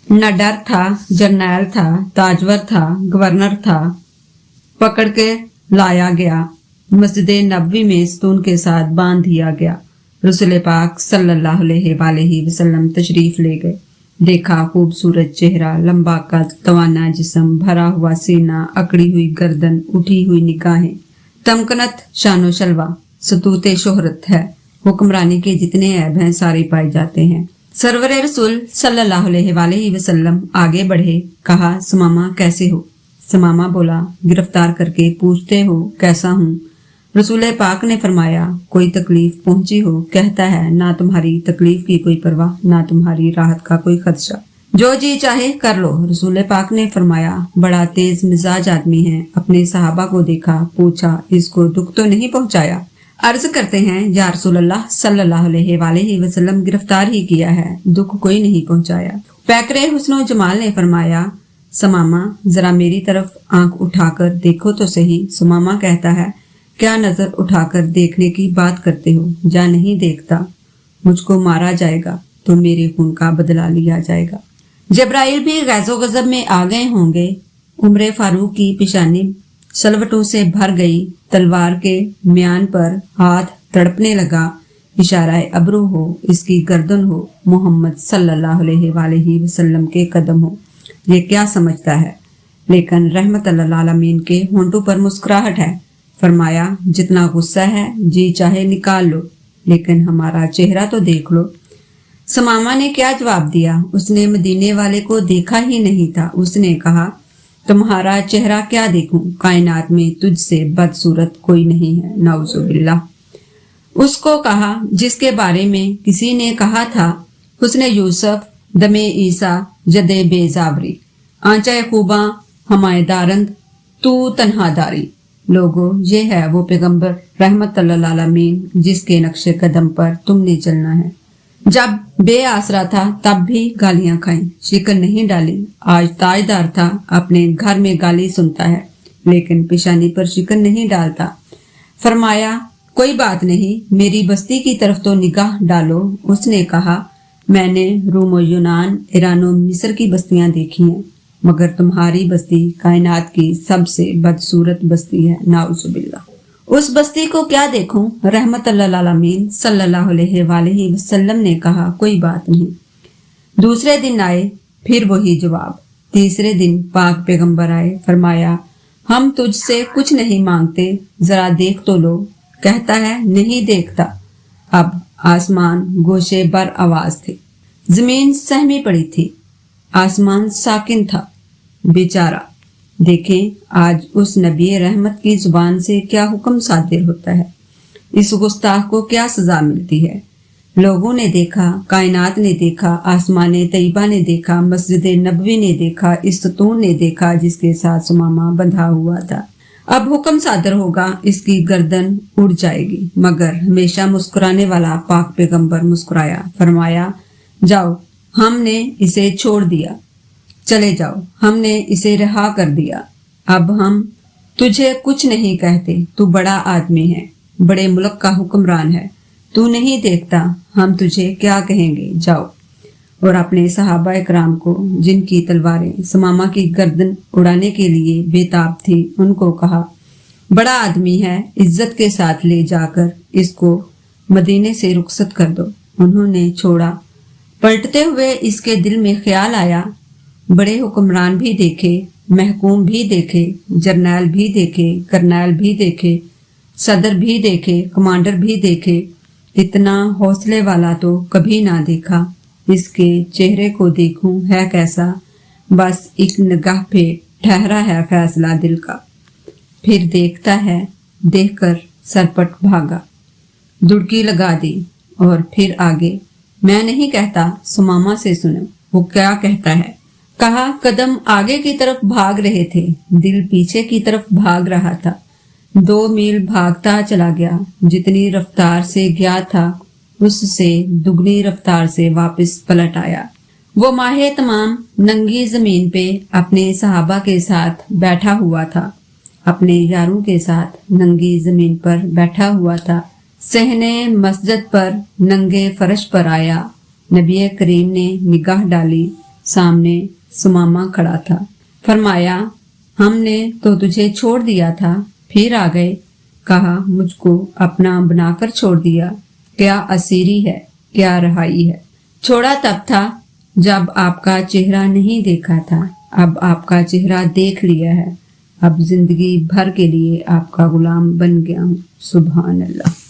न डर था, जर्नैल था, ताजवर था, गवर्नर था। पकड़ के लाया गया, मस्जिद नबवी में सतून के साथ बांध दिया गया। रसूल पाक सल्लल्लाहु अलैहि वसल्लम तशरीफ ले गए। देखा खूबसूरत चेहरा, लंबा कद, तवाना जिस्म, भरा हुआ सीना, अकड़ी हुई गर्दन, उठी हुई निगाहें, तमकनत शानो शलवा, सतूते शोहरत है। हुक्मरानी के जितने ऐब हैं सारे पाए जाते हैं। सरवरे रसूल सल्लल्लाहु अलैहि वसल्लम आगे बढ़े, कहा सुमामा कैसे हो? सुमामा बोला, गिरफ्तार करके पूछते हो कैसा हूँ? रसूल पाक ने फरमाया, कोई तकलीफ पहुंची हो? कहता है, ना तुम्हारी तकलीफ की कोई परवाह, ना तुम्हारी राहत का कोई खदशा, जो जी चाहे कर लो। रसूल पाक ने फरमाया, बड़ा तेज मिजाज आदमी है। अपने सहाबा को देखा, पूछा, इसको दुख तो नहीं पहुंचाया? अर्ज करते हैं, या रसूलल्लाह सल्लल्लाहु अलैहि वसल्लम गिरफ्तार ही किया है, दुख कोई नहीं पहुंचाया। पैकरे हुस्नो जमाल ने फरमाया, सुमामा जरा मेरी तरफ आंख उठाकर देखो तो सही। सुमामा कहता है, क्या नजर उठाकर देखने की बात करते हो? जा नहीं देखता, मुझको मारा जाएगा तो मेरे खून का बदला लिया जाएगा। जब्राइल भी गैज़ो गजब में आ गए होंगे। उम्र फारूक की पेशानी सलवटों से भर गई, तलवार के म्यान पर हाथ तड़पने लगा। इशारा अब्रू हो, इसकी गर्दन हो, मोहम्मद सल्लल्लाहु अलैहि वसल्लम के कदम हो। ये क्या समझता है? लेकिन रहमत अल्लाह आलमीन के होंठों पर मुस्कुराहट है। फरमाया, जितना गुस्सा है जी चाहे निकाल लो, लेकिन हमारा चेहरा तो देख लो। सुमामा ने क्या जवाब दिया? उसने मदीने वाले को देखा ही नहीं था। उसने कहा, तुम्हारा चेहरा क्या देखूं? कायनात में तुझसे बदसूरत कोई नहीं है, नाउजुबिल्लाह। उसको कहा जिसके बारे में किसी ने कहा था, उसने यूसुफ दमे ईसा जदे बेजावरी, आंचा खूबा हमायदारंद तू तन्हादारी। लोगो, ये है वो पैगंबर रहमत अल्लाह आलमीन जिसके नक्शे कदम पर तुमने चलना है। जब बेआसरा था तब भी गालियां खाई, शिकन नहीं डाली। आज ताजदार था, अपने घर में गाली सुनता है, लेकिन पेशानी पर शिकन नहीं डालता। फरमाया, कोई बात नहीं, मेरी बस्ती की तरफ तो निगाह डालो। उसने कहा, मैंने रूम यूनान, ईरान मिस्र की बस्तियां देखी हैं, मगर तुम्हारी बस्ती कायनात की सबसे बदसूरत बस्ती है, नाउजुबिल्लाह। उस बस्ती को क्या देखूं? रहमत अल्लाह आलमीन सल्लल्लाहु अलैहि वसल्लम ने कहा, कोई बात नहीं। दूसरे दिन आए, फिर वही जवाब। तीसरे दिन पाक पैगंबर आए, फरमाया, हम तुझसे कुछ नहीं मांगते, जरा देख तो लो। कहता है, नहीं देखता। अब आसमान गोशे बर आवाज थे, जमीन सहमी पड़ी थी, आसमान साकिन था। बेचारा, देखें आज उस नबी रहमत की जुबान से क्या हुक्म सादिर होता है, इस गुस्ताख को क्या सजा मिलती है। लोगों ने देखा, कायनात ने देखा, आसमान तैयबा ने देखा, मस्जिद नबवी ने देखा, इस सतून ने देखा जिसके साथ सुमामा बंधा हुआ था। अब हुक्म सादर होगा, इसकी गर्दन उड़ जाएगी। मगर हमेशा मुस्कुराने वाला पाक पैगंबर मुस्कुराया, फरमाया, जाओ, हमने इसे छोड़ दिया, चले जाओ, हमने इसे रहा कर दिया। अब हम तुझे कुछ नहीं कहते, तू बड़ा आदमी है, बड़े मुल्क का हुक्मरान है, तू नहीं देखता, हम तुझे क्या कहेंगे, जाओ। और अपने सहाबा इकराम को, जिनकी तलवारें सुमामा की गर्दन उड़ाने के लिए बेताब थी, उनको कहा, बड़ा आदमी है, इज्जत के साथ ले जाकर इसको मदीने से रुखसत कर दो। उन्होंने छोड़ा। पलटते हुए इसके दिल में ख्याल आया, बड़े हुक्मरान भी देखे, महकूम भी देखे, जर्नैल भी देखे, करनैल भी देखे, सदर भी देखे, कमांडर भी देखे, इतना हौसले वाला तो कभी ना देखा। इसके चेहरे को देखूं है कैसा, बस एक निगाह पे ठहरा है फैसला दिल का। फिर देखता है, देखकर सरपट भागा, दुड़की लगा दी और फिर आगे। मैं नहीं कहता, सुमामा से सुनो वो क्या कहता है। कहा, कदम आगे की तरफ भाग रहे थे, दिल पीछे की तरफ भाग रहा था। 2 मील भागता चला गया, जितनी रफ्तार से गया था उससे दुगनी रफ्तार से वापस पलट आया। वो माहे तमाम नंगी जमीन पे अपने सहाबा के साथ बैठा हुआ था, अपने यारों के साथ नंगी जमीन पर बैठा हुआ था। सहने मस्जिद पर नंगे फर्श पर आया। नबी करीम ने निगाह डाली, सामने सुमामा खड़ा था। फरमाया, हमने तो तुझे छोड़ दिया था, फिर आ गए। कहा, मुझको अपना बनाकर छोड़ दिया। क्या असीरी है, क्या रहाई है। छोड़ा तब था जब आपका चेहरा नहीं देखा था, अब आपका चेहरा देख लिया है। अब जिंदगी भर के लिए आपका गुलाम बन गया हूँ। सुभान अल्लाह।